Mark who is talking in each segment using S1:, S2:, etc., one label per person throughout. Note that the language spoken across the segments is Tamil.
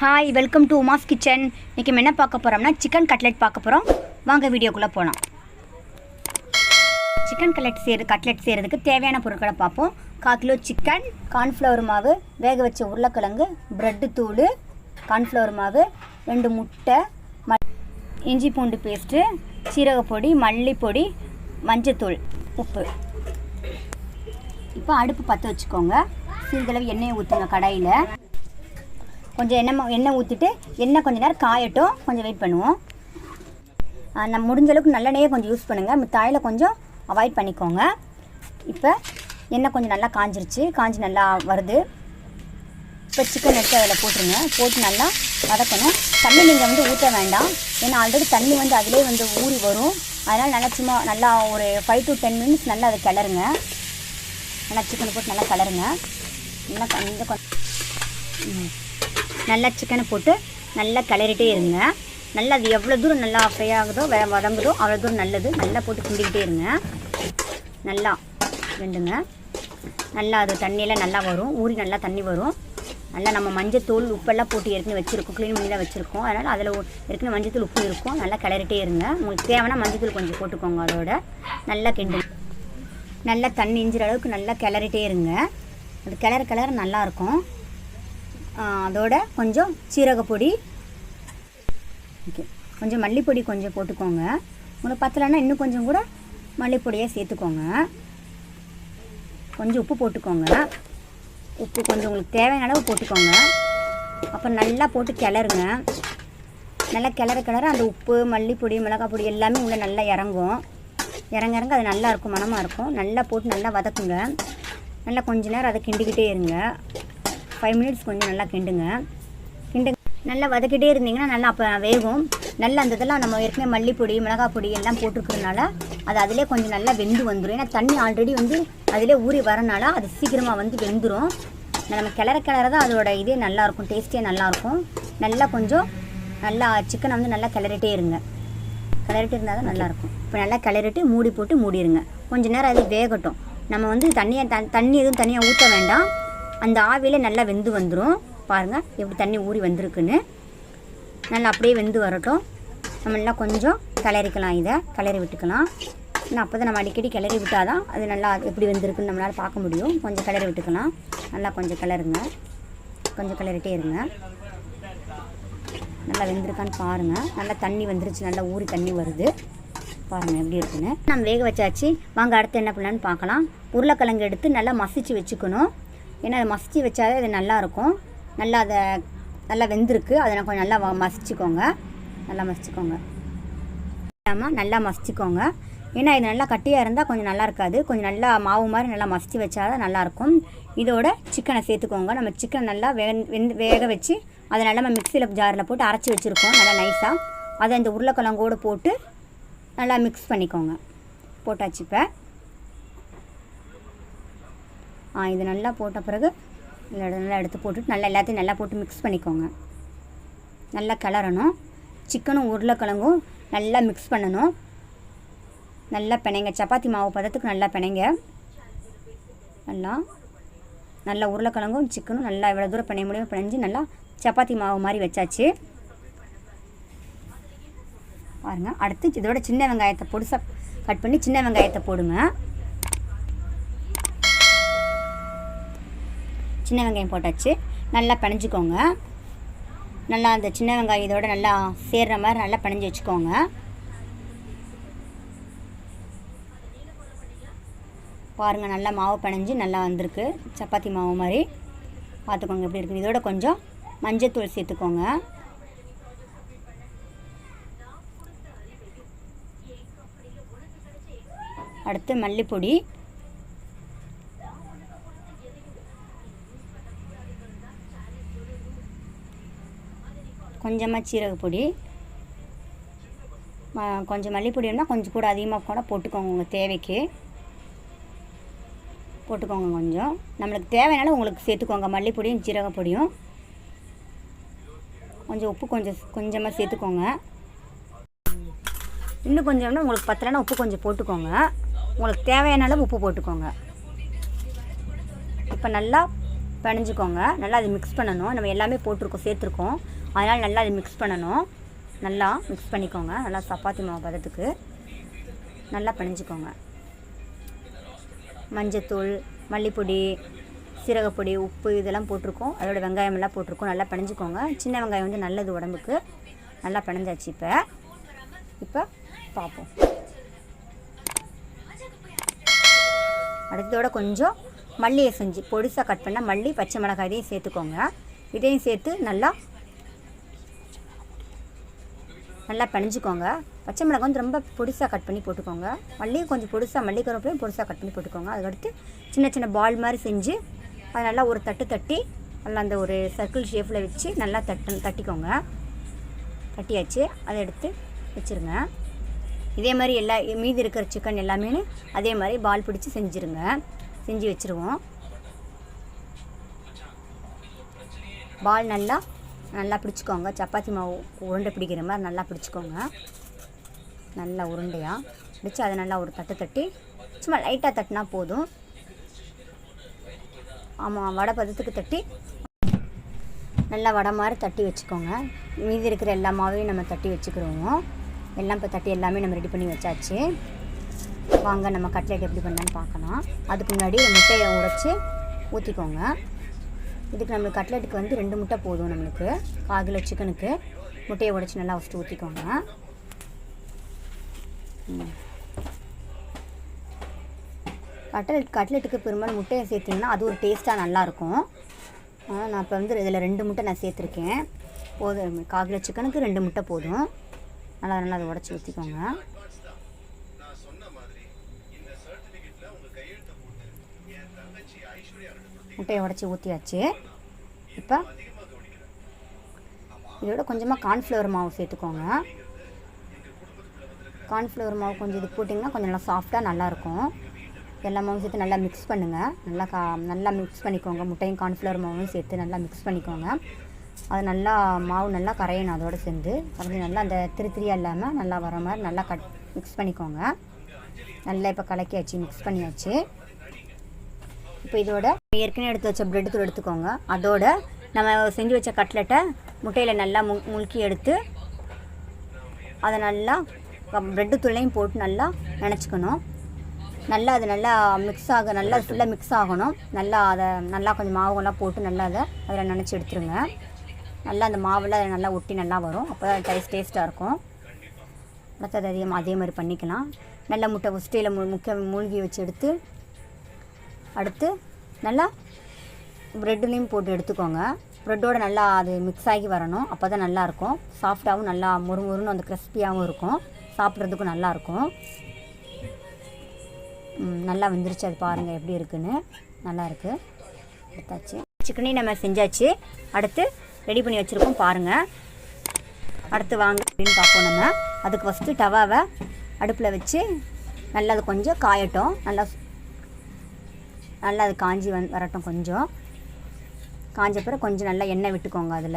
S1: Hi, welcome to Uma's kitchen. இன்றைக்கி என்ன பார்க்க போகிறோம்னா சிக்கன் கட்லெட் பார்க்க போகிறோம். வாங்க வீடியோக்குள்ளே போகலாம். சிக்கன் கட்லெட் செய்கிறதுக்கு தேவையான பொருட்களை பார்ப்போம். 1/4 கிலோ சிக்கன், கார்ன்ஃப்ளவர் மாவு, வேக வச்ச உருளைக்கிழங்கு, ப்ரெட்டு தூள், கார்ன்ஃப்ளவர் மாவு, 2 முட்டை, இஞ்சி பூண்டு பேஸ்ட்டு, சீரகப்பொடி, மல்லிப்பொடி, மஞ்சத்தூள், உப்பு. இப்போ அடுப்பு பற்ற வச்சுக்கோங்க. சிறிதளவு எண்ணெயை ஊற்றுங்க. கடாயில் கொஞ்சம் எண்ணெய் ஊற்றிட்டு எண்ணெய் கொஞ்சம் நேரம் காயட்டும். கொஞ்சம் வெயிட் பண்ணுவோம். நம்ம முடிஞ்ச அளவுக்கு நல்லெண்ணெயே கொஞ்சம் யூஸ் பண்ணுங்கள். மித்தாயில் கொஞ்சம் அவாய்ட் பண்ணிக்கோங்க. இப்போ எண்ணெய் கொஞ்சம் நல்லா காஞ்சி நல்லா வருது. இப்போ சிக்கன் எடுத்து அதில் போட்டுருங்க. போட்டு நல்லா வதக்கணும். தண்ணி நீங்கள் ஊற்ற வேண்டாம். ஏன்னா ஆல்ரெடி தண்ணி அதிலே ஊறி வரும். அதனால் நல்லா சும்மா நல்லா ஒரு 5 to 10 minutes நல்லா அதை கிளறுங்க. நல்லா சிக்கனை போட்டு நல்லா கிளறுங்க. நல்லா சிக்கனை போட்டு நல்லா கிளறிட்டே இருங்க. நல்லா அது எவ்வளோ தூரம் நல்லா ஃப்ரை ஆகுதோ வதங்குதோ அவ்வளோ தூரம் நல்லது. நல்லா போட்டு கிண்டிக்கிட்டே இருங்க. நல்லா வெண்டுங்க. நல்லா அது தண்ணியெல்லாம் நல்லா வரும். ஊறி நல்லா தண்ணி வரும். நல்லா நம்ம மஞ்சத்தூள் உப்பெல்லாம் போட்டு ஏற்கனவே வச்சுருக்கோம். க்ளீன் பண்ணி தான் வச்சுருக்கோம். அதனால் அதில் ஏற்கனவே மஞ்சத்தூள் உப்பு இருக்கும். நல்லா கிளறிட்டே இருங்க. உங்களுக்கு தேவைன்னா மஞ்சத்தூள் கொஞ்சம் போட்டுக்கோங்க. அதோட நல்லா கிண்டு. நல்லா தண்ணி இஞ்சிற அளவுக்கு நல்லா கிளறிட்டே இருங்க. அது கிளற நல்லாயிருக்கும். அதோட கொஞ்சம் சீரகப்பொடி, ஓகே, கொஞ்சம் மல்லிப்பொடி கொஞ்சம் போட்டுக்கோங்க. உங்களுக்கு பத்தலைன்னா இன்னும் கொஞ்சம் கூட மல்லிப்பொடியை சேர்த்துக்கோங்க. கொஞ்சம் உப்பு போட்டுக்கோங்க. உப்பு கொஞ்சம் உங்களுக்கு தேவையான அளவு போட்டுக்கோங்க. அப்புறம் நல்லா போட்டு கிளறுங்க. நல்லா கிளற அந்த உப்பு, மல்லிப்பொடி, மிளகாய் பொடி எல்லாமே உள்ளே நல்லா இறங்கும். இறங்க அது நல்லாயிருக்கும், மணமாக இருக்கும். நல்லா போட்டு நல்லா வதக்குங்க. நல்லா கொஞ்சம் நேரம் அதை கிண்டிக்கிட்டே இருங்க. 5 minutes கொஞ்சம் நல்லா கிண்டுங்க. நல்லா வதக்கிட்டே இருந்தீங்கன்னா நல்லா அப்போ வேகும். நல்லா அந்த இதெல்லாம் நம்ம ஏற்கனவே மல்லிப்பொடி, மிளகாய் பொடி எல்லாம் போட்டுருக்கிறதுனால அது அதிலே கொஞ்சம் நல்லா வெந்து வந்துடும். ஏன்னா தண்ணி ஆல்ரெடி அதிலே ஊறி வரனால அது சீக்கிரமாக வெந்துடும். நம்ம கிளற தான் அதோட இதே நல்லாயிருக்கும், டேஸ்ட்டே நல்லாயிருக்கும். நல்லா கொஞ்சம் நல்லா சிக்கனை நல்லா கிளறிட்டே இருங்க. கிளறிட்டு இருந்தால் தான் நல்லாயிருக்கும். இப்போ நல்லா கிளறிட்டு மூடி போட்டு மூடிடுங்க. கொஞ்சம் நேரம் அது வேகட்டும். நம்ம தண்ணி எதுவும் தனியாக ஊற்ற வேண்டாம். அந்த ஆவியில் நல்லா வெந்து வந்துடும். பாருங்கள் எப்படி தண்ணி ஊறி வந்திருக்குன்னு. நல்லா அப்படியே வெந்து வரட்டும். நம்ம நல்லா கொஞ்சம் கிளறிக்கலாம். இதை கிளறி விட்டுக்கலாம். ஏன்னா அப்போ தான் நம்ம அடிக்கடி கிளறி விட்டால் தான் அது நல்லா எப்படி வெந்திருக்குன்னு நம்மளால் பார்க்க முடியும். கொஞ்சம் கிளறி விட்டுக்கலாம். நல்லா கொஞ்சம் கிளறுங்க. கொஞ்சம் கிளறிட்டே இருங்க. நல்லா வெந்திருக்கான்னு பாருங்கள். நல்லா தண்ணி வந்துருச்சு. நல்லா ஊறி தண்ணி வருது. பாருங்கள் எப்படி இருக்குன்னு. நம்ம வேக வச்சாச்சு. வாங்க அடுத்து என்ன பண்ணலான்னு பார்க்கலாம். உருளைக்கிழங்கு எடுத்து நல்லா மசிச்சு வச்சுக்கணும். ஏன்னா அதை மசிச்சு வச்சாலே அது நல்லாயிருக்கும். நல்லா வெந்திருக்கு. அதை கொஞ்சம் நல்லா மசிச்சுக்கோங்க. நல்லா மசிச்சுக்கோங்க. ஏன்னா இது நல்லா கட்டியாக இருந்தால் கொஞ்சம் நல்லா இருக்காது. கொஞ்சம் நல்லா மாவு மாதிரி நல்லா மசிச்சு வச்சாதான் நல்லாயிருக்கும். இதோட சிக்கனை சேர்த்துக்கோங்க. நம்ம சிக்கன் நல்லா வேக வச்சு அதை நல்லா நம்ம மிக்சியில் ஜாரில் போட்டு அரைச்சி வச்சுருக்கோம். நல்லா நைஸாக அதை இந்த உருளைக்கிழங்கோடு போட்டு நல்லா மிக்ஸ் பண்ணிக்கோங்க. போட்டாச்சு. இப்போ இது நல்லா போட்ட பிறகு நல்லா எடுத்து போட்டுட்டு நல்லா எல்லாத்தையும் நல்லா போட்டு மிக்ஸ் பண்ணிக்கோங்க. நல்லா கிளறணும். சிக்கனும் உருளைக்கிழங்கும் நல்லா மிக்ஸ் பண்ணணும். நல்லா பிணைங்க. சப்பாத்தி மாவு பதத்துக்கு நல்லா பிணைங்க. நல்லா உருளைக்கிழங்கும் சிக்கனும் நல்லா எவ்வளோ தூரம் பிணைய முடியும் பிணைஞ்சு நல்லா சப்பாத்தி மாவு மாதிரி வச்சாச்சு. பாருங்கள். அடுத்து இதோட சின்ன வெங்காயத்தை பொடிசாக கட் பண்ணி சின்ன வெங்காயத்தை போடுங்க. சின்ன வெங்காயம் போட்டாச்சு. நல்லா பிணைஞ்சிக்கோங்க. நல்லா அந்த சின்ன வெங்காயம் இதோட நல்லா சேர்கிற மாதிரி நல்லா பிணைஞ்சி வச்சுக்கோங்க. பாருங்கள் நல்லா மாவு பிணைஞ்சி நல்லா வந்திருக்கு. சப்பாத்தி மாவு மாதிரி பார்த்துக்கோங்க எப்படி இருக்குது. இதோட கொஞ்சம் மஞ்சத்தூள் சேர்த்துக்கோங்க. அடுத்து மல்லிப்பொடி, கொஞ்சமாக சீரகப்பொடி, கொஞ்சம் மல்லிப்பொடினா கொஞ்சம் கூட அதிகமாக கூட போட்டுக்கோங்க. உங்கள் தேவைக்கு போட்டுக்கோங்க. கொஞ்சம் நம்மளுக்கு தேவையான உங்களுக்கு சேர்த்துக்கோங்க. மல்லிப்பொடியும் சீரகப்பொடியும் கொஞ்சம் உப்பு கொஞ்சமாக சேர்த்துக்கோங்க. இன்னும் கொஞ்சம்னா உங்களுக்கு பத்தலைன்னா உப்பு கொஞ்சம் போட்டுக்கோங்க. உங்களுக்கு தேவையான அளவு உப்பு போட்டுக்கோங்க. இப்போ நல்லா பிணைஞ்சிக்கோங்க. நல்லா அது மிக்ஸ் பண்ணணும். நம்ம எல்லாமே போட்டிருக்கோம், சேர்த்துருக்கோம். அதனால் நல்லா அது மிக்ஸ் பண்ணணும். நல்லா மிக்ஸ் பண்ணிக்கோங்க. நல்லா சப்பாத்தி மாவு பதத்துக்கு நல்லா பிணைஞ்சிக்கோங்க. மஞ்சத்தூள், மல்லிப்பொடி, சீரகப்பொடி, உப்பு இதெல்லாம் போட்டிருக்கோம். அதோட வெங்காயம் எல்லாம் போட்டிருக்கோம். நல்லா பிணைஞ்சிக்கோங்க. சின்ன வெங்காயம் வந்து நல்லது உடம்புக்கு. நல்லா பிணைஞ்சாச்சு. இப்போ பார்ப்போம். அடுத்ததோட கொஞ்சம் மல்லியை செஞ்சு பொடிசாக கட் பண்ண மல்லி, பச்சை மிளகாய் இதையும் சேர்த்துக்கோங்க. இதையும் சேர்த்து நல்லா பிணைஞ்சிக்கோங்க. பச்சை மிளகாய் வந்து ரொம்ப பொடிசாக கட் பண்ணி போட்டுக்கோங்க. மல்லியும் கொஞ்சம் பொடிசாக, மல்லி கருவேப்பிலையும் பொடிசாக கட் பண்ணி போட்டுக்கோங்க. அதுக்கடுத்து சின்ன சின்ன பால் மாதிரி செஞ்சு அதை நல்லா ஒரு தட்டி நல்லா அந்த ஒரு சர்க்கிள் ஷேப்பில் வச்சு நல்லா தட்டிக்கோங்க. தட்டியாச்சு. அதை எடுத்து வச்சுருங்க. இதே மாதிரி மீதி இருக்கிற சிக்கன் எல்லாமே அதே மாதிரி பால் பிடிச்சி செஞ்சு வச்சுருவோம். பால் நல்லா பிடிச்சிக்கோங்க. சப்பாத்தி மாவு உருண்டை பிடிக்கிற மாதிரி நல்லா பிடிச்சிக்கோங்க. நல்லா உருண்டையாக பிடிச்சி அதை நல்லா ஒரு தட்டி சும்மா லைட்டாக தட்டினா போதும். ஆமாம், வடை பதத்துக்கு தட்டி நல்லா வடை மாதிரி தட்டி வச்சுக்கோங்க. மீதி இருக்கிற எல்லா மாவையும் நம்ம தட்டி வச்சுக்கிறோம். எல்லாம் இப்போ தட்டி எல்லாமே நம்ம ரெடி பண்ணி வச்சாச்சு. வாங்க நம்ம கட்லெட் எப்படி பண்ணலான்னு பார்க்கலாம். அதுக்கு முன்னாடி முட்டையை உடைச்சி ஊற்றிக்கோங்க. இதுக்கு நம்மளுக்கு கட்லெட்டுக்கு வந்து 2 முட்டை போதும். நம்மளுக்கு 1/4 கிலோ சிக்கனுக்கு முட்டையை உடைச்சி நல்லா ஃபஸ்ட்டு ஊற்றிக்கோங்க. கட்லெட்டுக்கு பெரும்பாலும் முட்டையை சேர்த்திங்கன்னா அது ஒரு டேஸ்ட்டாக நல்லாயிருக்கும். நான் இப்போ வந்து இதில் 2 முட்டை நான் சேர்த்துருக்கேன். போதும். 1/4 கிலோ சிக்கனுக்கு 2 முட்டை போதும். நல்லா அதை உடச்சி ஊற்றிக்கோங்க. முட்டையை உடச்சி ஊற்றியாச்சு. இப்போ இதோட கொஞ்சமாக கார்ன்ஃப்ளவர் மாவு சேர்த்துக்கோங்க. கார்ன்ஃப்ளவர் மாவு கொஞ்சம் இது போட்டிங்கன்னா கொஞ்சம் நல்லா சாஃப்டாக நல்லாயிருக்கும். எல்லா மாவும் சேர்த்து நல்லா மிக்ஸ் பண்ணுங்கள். நல்லா மிக்ஸ் பண்ணிக்கோங்க. முட்டையும் கார்ன்ஃப்ளவர் மாவும் சேர்த்து நல்லா மிக்ஸ் பண்ணிக்கோங்க. அது நல்லா மாவு நல்லா கரையணும். அதோடு சேர்ந்து கரைஞ்சி நல்லா அந்த திரியாக இல்லாமல் நல்லா வர மாதிரி நல்லா மிக்ஸ் பண்ணிக்கோங்க. நல்லா இப்போ கலக்கியாச்சு, மிக்ஸ் பண்ணியாச்சு. இப்போ இதோட ஏற்கனவே எடுத்து வச்ச பிரெட் தூள் எடுத்துக்கோங்க. அதோட நம்ம செஞ்சு வச்ச கட்லெட்டை முட்டையில் நல்லா முழுக்கி எடுத்து அதை நல்லா பிரெட்டு தூளையும் போட்டு நல்லா நினச்சிக்கணும். நல்லா அது நல்லா மிக்ஸ் நல்லா ஃபுல்லாக மிக்ஸ் ஆகணும். அதை நல்லா கொஞ்சம் மாவுலாம் போட்டு நல்லா அதில் நினச்சி எடுத்துருங்க. நல்லா அந்த மாவில் அதை நல்லா ஒட்டி நல்லா வரும். அப்போ தான் டேஸ்ட்டாக இருக்கும். அடுத்தது அதே மாதிரி பண்ணிக்கலாம். நல்லா முட்டை உஸ்டையில் மூழ்கி வச்சு எடுத்து அடுத்து நல்லா ப்ரெட்லேயும் போட்டு எடுத்துக்கோங்க. ப்ரெட்டோடு நல்லா அது மிக்ஸ் ஆகி வரணும். அப்போ தான் நல்லாயிருக்கும். சாஃப்டாகவும் நல்லா முறுமுறுன்னு அந்த கிறிஸ்பியாகவும் இருக்கும். சாப்பிட்றதுக்கும் நல்லாயிருக்கும். நல்லா வெந்துருச்சு. அது பாருங்கள் எப்படி இருக்குன்னு. நல்லாயிருக்கு. எடுத்தாச்சு. சிக்கனையும் நம்ம செஞ்சாச்சு. அடுத்து ரெடி பண்ணி வச்சுருக்கோம் பாருங்கள். அடுத்து வாங்க அப்படின்னு பார்ப்போம். நம்ம அதுக்கு ஃபஸ்ட்டு தவாவை அடுப்பில் வச்சு நல்லா அது கொஞ்சம் காயட்டும். நல்லா அது காஞ்சி வரட்டும். கொஞ்சம் காஞ்ச பிறகு கொஞ்சம் நல்லா எண்ணெய் விட்டுக்கோங்க. அதில்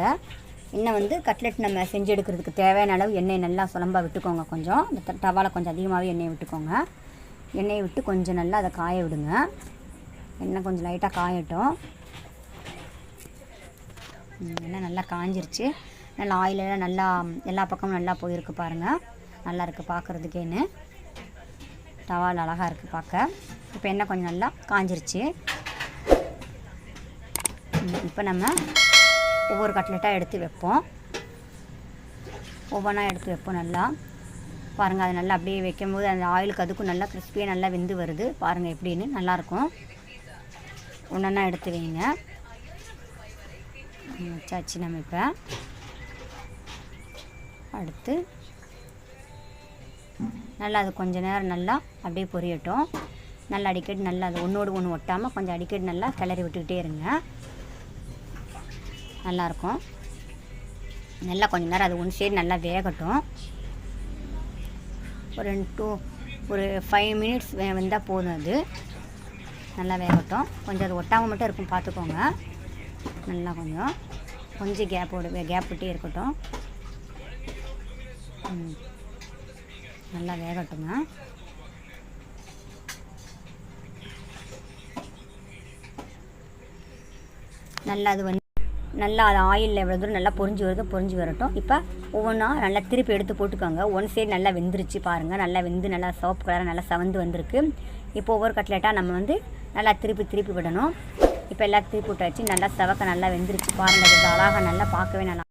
S1: எண்ணெய் வந்து கட்லெட் நம்ம செஞ்சு எடுக்கிறதுக்கு தேவையான அளவு எண்ணெய் நல்லா சுலம்பாக விட்டுக்கோங்க. கொஞ்சம் இந்த தவாவில் கொஞ்சம் அதிகமாகவே எண்ணெய் விட்டுக்கோங்க. எண்ணெயை விட்டு கொஞ்சம் நல்லா அதை காய விடுங்க. எண்ணெய் கொஞ்சம் லைட்டாக காயட்டும். எண்ணெய் நல்லா காஞ்சிருச்சு. நல்லா ஆயிலெல்லாம் நல்லா எல்லா பக்கமும் நல்லா போயிருக்கு பாருங்கள். நல்லா இருக்குது பார்க்குறதுக்கேன்னு. தவாவில் அழகாக இருக்குது பார்க்க. இப்போ எண்ணெய் கொஞ்சம் நல்லா காஞ்சிருச்சு. இப்போ நம்ம ஒவ்வொரு கட்லெட்டாக எடுத்து வைப்போம். ஒவ்வொன்றா எடுத்து வைப்போம். நல்லா பாருங்கள். அது நல்லா அப்படியே வைக்கும்போது அந்த ஆயிலுக்கு அதுக்கும் நல்லா கிறிஸ்பியாக நல்லா வெந்து வருது. பாருங்கள் எப்படின்னு. நல்லாயிருக்கும். ஒன்றா எடுத்து வைங்க. வச்சாச்சு. நம்ம இப்போ அடுத்து நல்லா அது கொஞ்சம் நேரம் நல்லா அப்படியே பொரியட்டும். நல்லா அடிக்கடி நல்லா அது ஒன்றோடு ஒன்று ஒட்டாமல் கொஞ்சம் அடிக்கடி நல்லா கிளறி விட்டுக்கிட்டே இருங்க. நல்லாயிருக்கும். நல்லா கொஞ்சம் நேரம் அது ஒன்று சைடு நல்லா வேகட்டும். ஒரு 5 மினிட்ஸ் வெந்தால் போதும். அது நல்லா வேகட்டும். கொஞ்சம் அது ஒட்டாமல் மட்டும் இருக்கும் பார்த்துக்கோங்க. நல்லா கொஞ்சம் கேப் விட்டே இருக்கட்டும். நல்லா வேகட்டுங்க. நல்லா அது வந்து நல்லா அது ஆயிலில் எவ்வளோ தூரம் நல்லா பொரிஞ்சு வருதோ பொரிஞ்சு வரட்டும். இப்போ ஒவ்வொன்றா நல்லா திருப்பி எடுத்து போட்டுக்கோங்க. ஒன் சைடு நல்லா வெந்துருச்சு பாருங்கள். நல்லா வெந்து நல்லா சிவப்பு கலராக நல்லா செவந்து வந்திருக்கு. இப்போ ஒவ்வொரு கட்லெட்டாக நம்ம வந்து நல்லா திருப்பி விடணும். இப்போ எல்லாம் திருப்பி விட்டாச்சு. நல்லா செவக்க நல்லா வெந்துருச்சு பாருங்கள். இது அழகாக நல்லா பார்க்கவே நல்லா